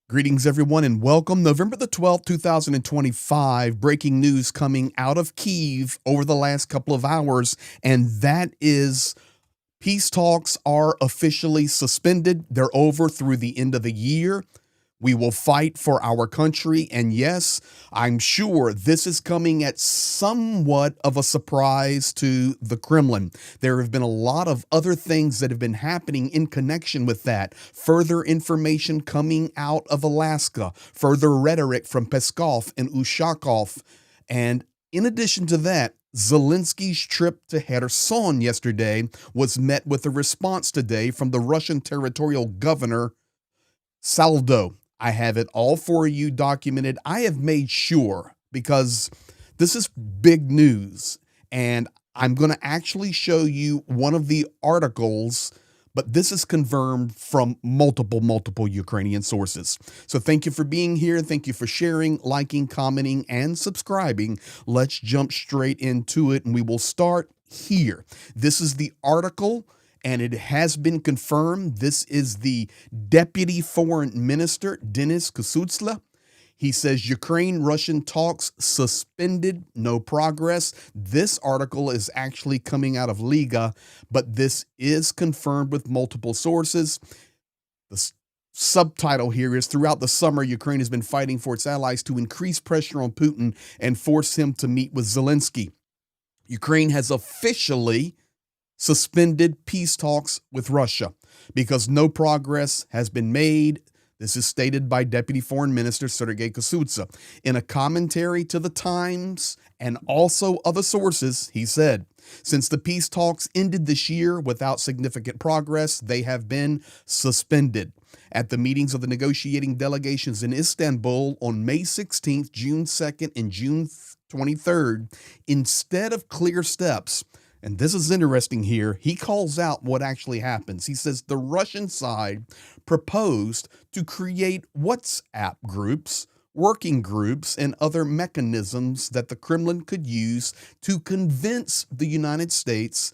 Greetings, everyone, and welcome. November the 12th, 2025. Breaking news coming out of Kyiv over the last couple of hours, and that is peace talks are officially suspended. They're over through the end of the year. We will fight for our country. And yes, I'm sure this is coming at somewhat of a surprise to the Kremlin. There have been a lot of other things that have been happening in connection with that. Further information coming out of Alaska, further rhetoric from Peskov and Ushakov. And in addition to that, Zelensky's trip to Kherson yesterday was met with a response today from the Russian territorial governor, Saldo. I have it all for you documented. I have made sure because this is big news, and I'm going to actually show you one of the articles, but this is confirmed from multiple Ukrainian sources. So thank you for being here. Thank you for sharing, liking, commenting, and subscribing. Let's jump straight into it, and we will start here. This is the article, and it has been confirmed. This is the Deputy Foreign Minister, Denis Kosutsla. He says Ukraine-Russian talks suspended, no progress. This article is actually coming out of Liga, but this is confirmed with multiple sources. The subtitle here is, throughout the summer, Ukraine has been fighting for its allies to increase pressure on Putin and force him to meet with Zelensky. Ukraine has officially suspended peace talks with Russia because no progress has been made. This is stated by Deputy Foreign Minister Sergei Kosutsla. In a commentary to the Times and also other sources, he said, since the peace talks ended this year without significant progress, they have been suspended. At the meetings of the negotiating delegations in Istanbul on May 16th, June 2nd, and June 23rd, instead of clear steps, and this is interesting here, he calls out what actually happens. He says the Russian side proposed to create WhatsApp groups, working groups, and other mechanisms that the Kremlin could use to convince the United States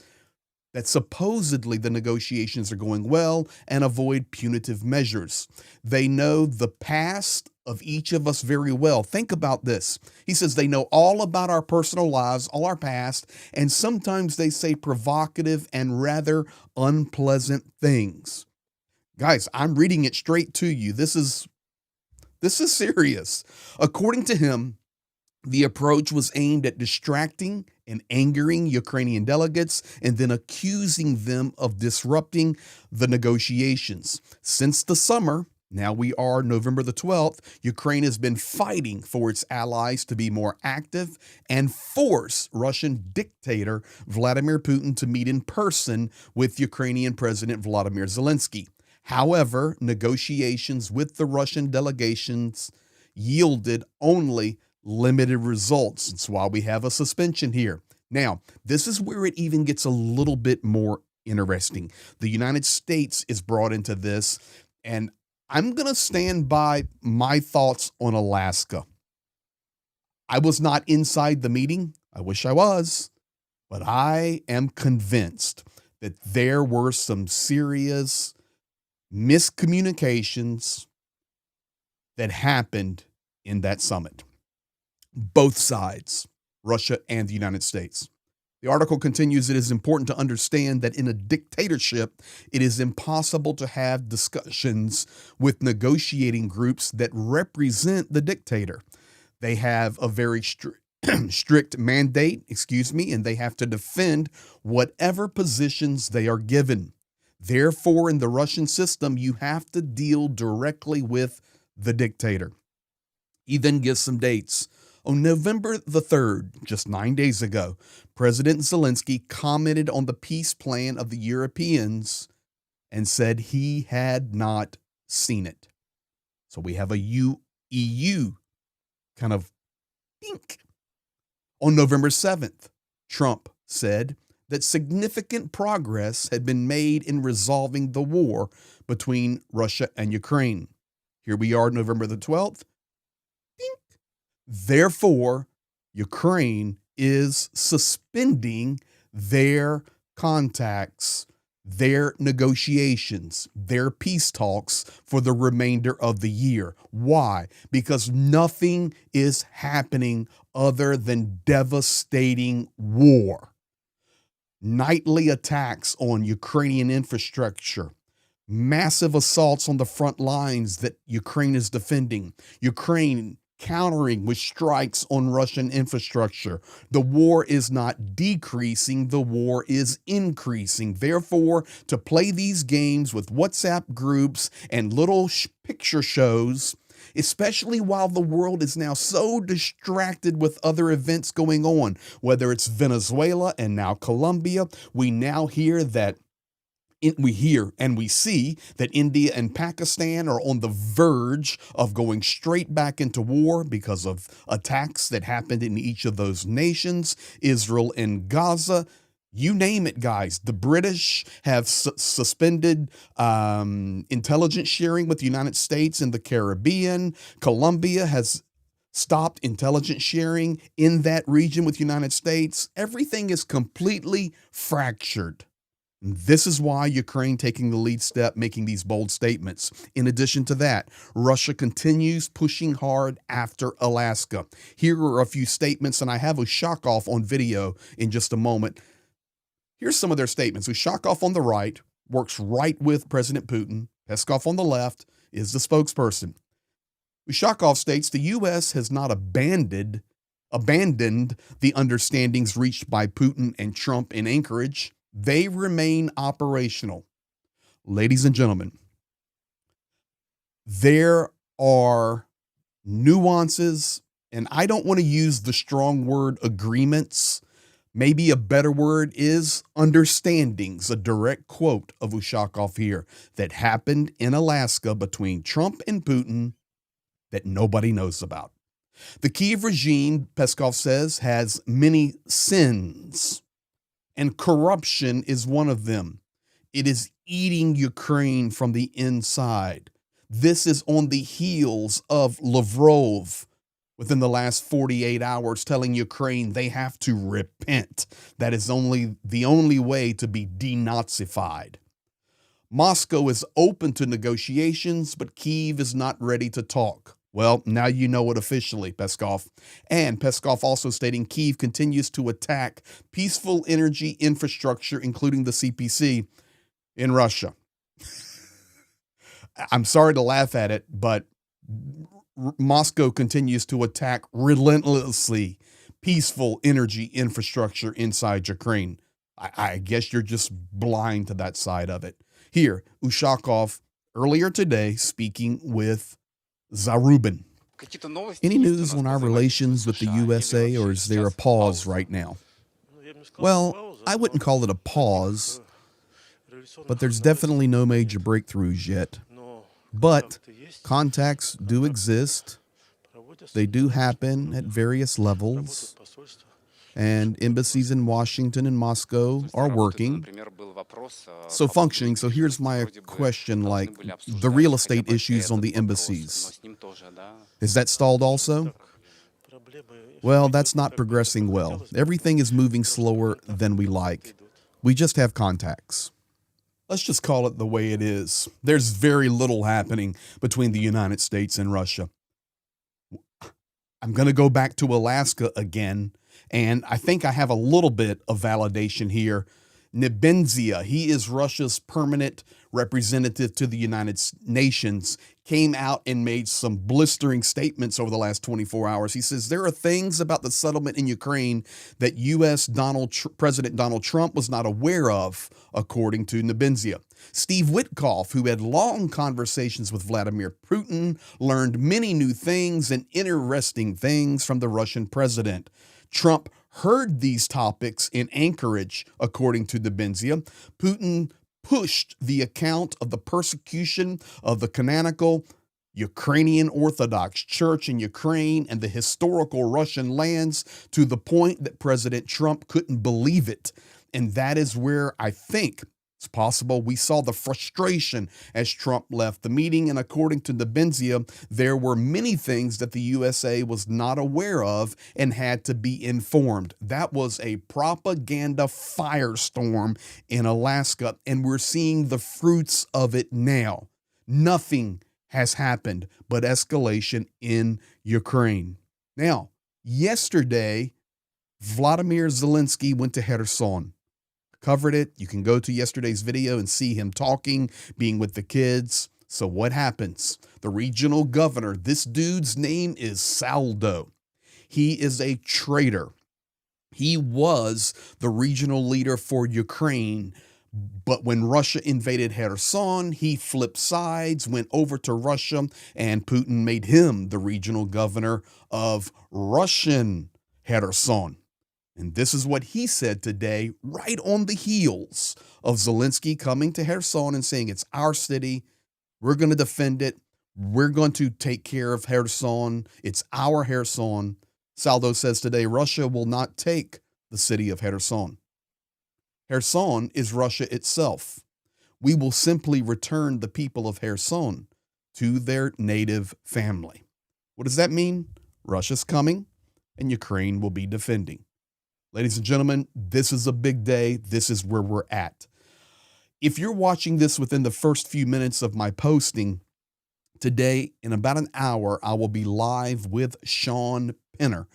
that supposedly the negotiations are going well and avoid punitive measures. They know the past of each of us very well. Think about this. He says they know all about our personal lives, all our past, and sometimes they say provocative and rather unpleasant things. Guys, I'm reading it straight to you. This is serious. According to him, the approach was aimed at distracting and angering Ukrainian delegates and then accusing them of disrupting the negotiations. Since the summer, now we are November the 12th, Ukraine has been fighting for its allies to be more active and force Russian dictator Vladimir Putin to meet in person with Ukrainian President Volodymyr Zelensky. However, negotiations with the Russian delegations yielded only limited results. That's why we have a suspension here. Now, this is where it even gets a little bit more interesting. The United States is brought into this, and I'm going to stand by my thoughts on Alaska. I was not inside the meeting. I wish I was, but I am convinced that there were some serious miscommunications that happened in that summit. Both sides, Russia and the United States. The article continues, it is important to understand that in a dictatorship, it is impossible to have discussions with negotiating groups that represent the dictator. They have a very strict mandate, and they have to defend whatever positions they are given. Therefore, in the Russian system, you have to deal directly with the dictator. He then gives some dates. On November the 3rd, just 9 days ago, President Zelensky commented on the peace plan of the Europeans and said he had not seen it. So we have a EU kind of dink. On November 7th, Trump said that significant progress had been made in resolving the war between Russia and Ukraine. Here we are, November the 12th. Therefore, Ukraine is suspending their contacts their negotiations, their peace talks for the remainder of the year. Why? Because nothing is happening other than devastating war. Nightly attacks on Ukrainian infrastructure, massive assaults on the front lines that Ukraine is defending, Ukraine countering with strikes on Russian infrastructure. The war is not decreasing, the war is increasing. Therefore, to play these games with WhatsApp groups and little picture shows, especially while the world is now so distracted with other events going on, whether it's Venezuela and now Colombia, we now hear that we hear and we see that India and Pakistan are on the verge of going straight back into war because of attacks that happened in each of those nations, Israel and Gaza. You name it, guys. The British have suspended intelligence sharing with the United States in the Caribbean. Colombia has stopped intelligence sharing in that region with the United States. Everything is completely fractured. This is why Ukraine taking the lead step, making these bold statements. In addition to that, Russia continues pushing hard after Alaska. Here are a few statements, and I have Ushakov on video in just a moment. Here's some of their statements. Ushakov on the right works right with President Putin. Peskov on the left is the spokesperson. Ushakov states the U.S. has not abandoned the understandings reached by Putin and Trump in Anchorage. They remain operational. Ladies and gentlemen, there are nuances, and I don't want to use the strong word agreements. Maybe a better word is understandings, a direct quote of Ushakov here, that happened in Alaska between Trump and Putin that nobody knows about. The Kyiv regime, Peskov says, has many sins, and corruption is one of them. It is eating Ukraine from the inside. This is on the heels of Lavrov within the last 48 hours telling Ukraine they have to repent. That is the only way to be denazified. Moscow is open to negotiations, but Kyiv is not ready to talk. Well, now you know it officially, Peskov. And Peskov also stating Kyiv continues to attack peaceful energy infrastructure, including the CPC, in Russia. I'm sorry to laugh at it, but Moscow continues to attack relentlessly peaceful energy infrastructure inside Ukraine. I guess you're just blind to that side of it. Here, Ushakov earlier today speaking with Zarubin. Any news on our relations with the USA, or is there a pause right now? Well, I wouldn't call it a pause, but there's definitely no major breakthroughs yet. But contacts do exist. They do happen at various levels. And embassies in Washington and Moscow are working. So functioning. So here's my question, like the real estate issues on the embassies. Is that stalled also? Well, that's not progressing well. Everything is moving slower than we like. We just have contacts. Let's just call it the way it is. There's very little happening between the United States and Russia. I'm going to go back to Alaska again. And I think I have a little bit of validation here. Nebenzia, he is Russia's permanent representative to the United Nations, came out and made some blistering statements over the last 24 hours. He says there are things about the settlement in Ukraine that U.S. President Donald Trump was not aware of, according to Nebenzia. Steve Witkoff, who had long conversations with Vladimir Putin, learned many new things and interesting things from the Russian president. Trump heard these topics in Anchorage, according to Nebenzia. Putin pushed the account of the persecution of the canonical Ukrainian Orthodox Church in Ukraine and the historical Russian lands to the point that President Trump couldn't believe it. And that is where I think It's possible we saw the frustration as Trump left the meeting, and according to Nebenzia, there were many things that the USA was not aware of and had to be informed. That was a propaganda firestorm in Alaska, and we're seeing the fruits of it now. Nothing has happened but escalation in Ukraine. Now, yesterday, Vladimir Zelensky went to Kherson. Covered it. You can go to yesterday's video and see him talking, being with the kids. So what happens? The regional governor, this dude's name is Saldo. He is a traitor. He was the regional leader for Ukraine. But when Russia invaded Kherson, he flipped sides, went over to Russia, and Putin made him the regional governor of Russian Kherson. And this is what he said today, right on the heels of Zelensky coming to Kherson and saying, it's our city. We're going to defend it. We're going to take care of Kherson. It's our Kherson. Saldo says today, Russia will not take the city of Kherson. Kherson is Russia itself. We will simply return the people of Kherson to their native family. What does that mean? Russia's coming and Ukraine will be defending. Ladies and gentlemen, this is a big day. This is where we're at. If you're watching this within the first few minutes of my posting, today, in about an hour, I will be live with Sean Penner.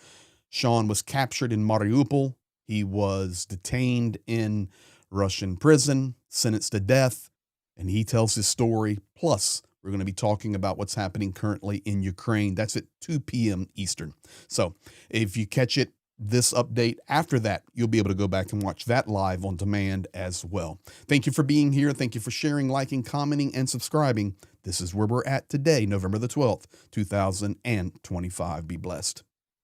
Sean was captured in Mariupol. He was detained in Russian prison, sentenced to death, and he tells his story. Plus, we're going to be talking about what's happening currently in Ukraine. That's at 2 p.m. Eastern. So if you catch it, this update after that, you'll be able to go back and watch that live on demand as well. Thank you for being here. Thank you for sharing, liking, commenting, and subscribing. This is where we're at today, November the 12th, 2025. Be blessed.